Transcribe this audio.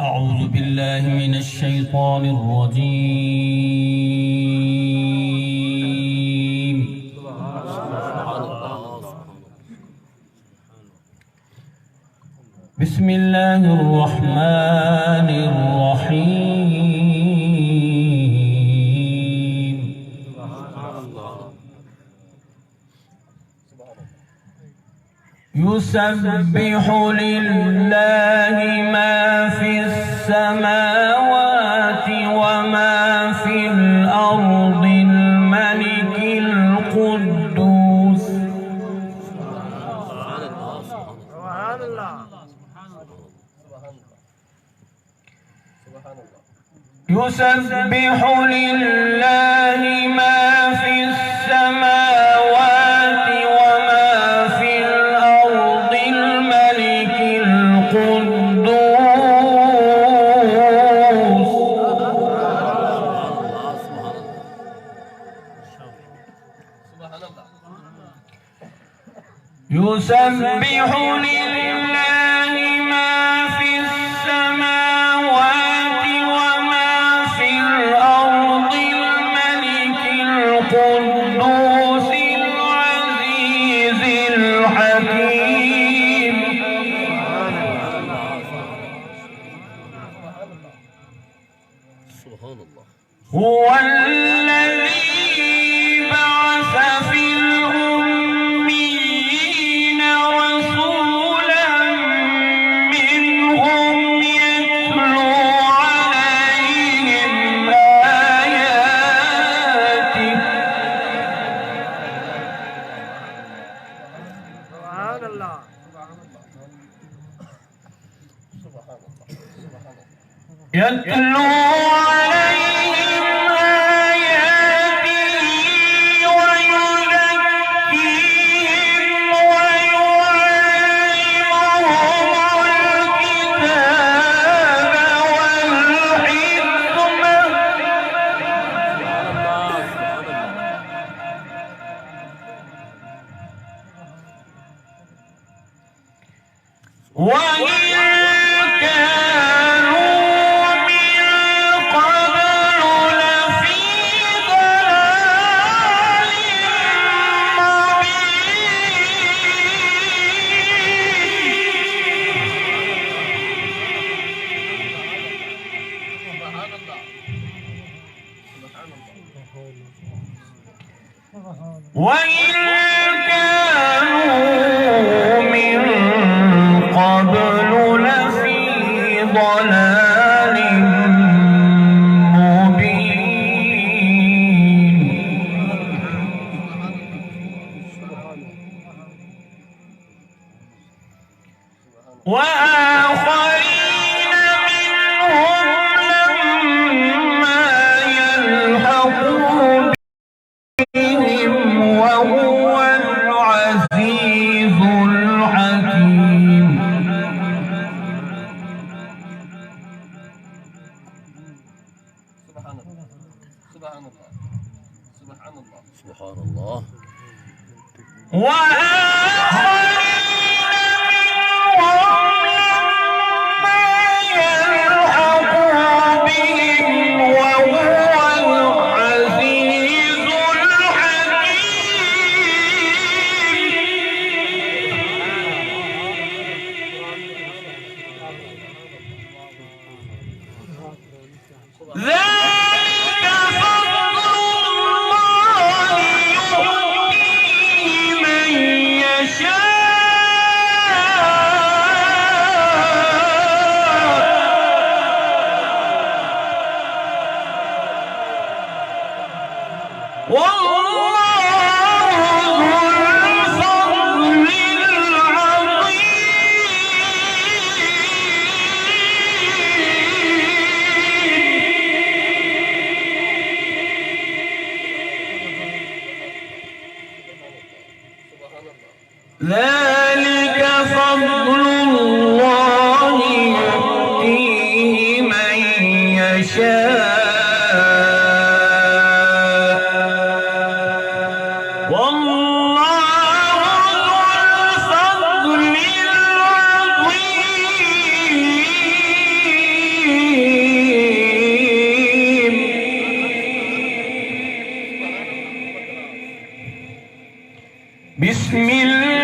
أعوذ بالله من الشيطان الرجيم. بسم الله الرحمن الرحيم. يسبح لله ما في السماوات وما في الأرض الملك القدوس. يسبح لله ما في السماوات وما في الأرض الملك القدوس. يسبح لله ما في السماوات وما في الأرض الملك القدوس العزيز الحكيم. سبحان الله. هو الذي بعث في الأميين رسولا منهم يتلو عليهم آياته. سبحان الله. يتلو عليهم آياته ويزكيهم ويعلمهم الكتاب والحكمة وإن كانوا من قبل لفي ضلال مبين. وإن كانوا من قبل لفي ضلال مبين. وآخرين منهم لما يلحقوا بهم وهو العزيز الحكيم. سبحان الله. سبحان الله. سبحان الله. سبحان الله. وآخرين منهم لما يلحقوا بهم وهو العزيز الحكيم. ذلك فضل الله يؤتيه من يشاء والله ذو الفضل العظيم. ذلك فضل الله يؤتيه من يشاء والله ذو الفضل العظيم. بسم الله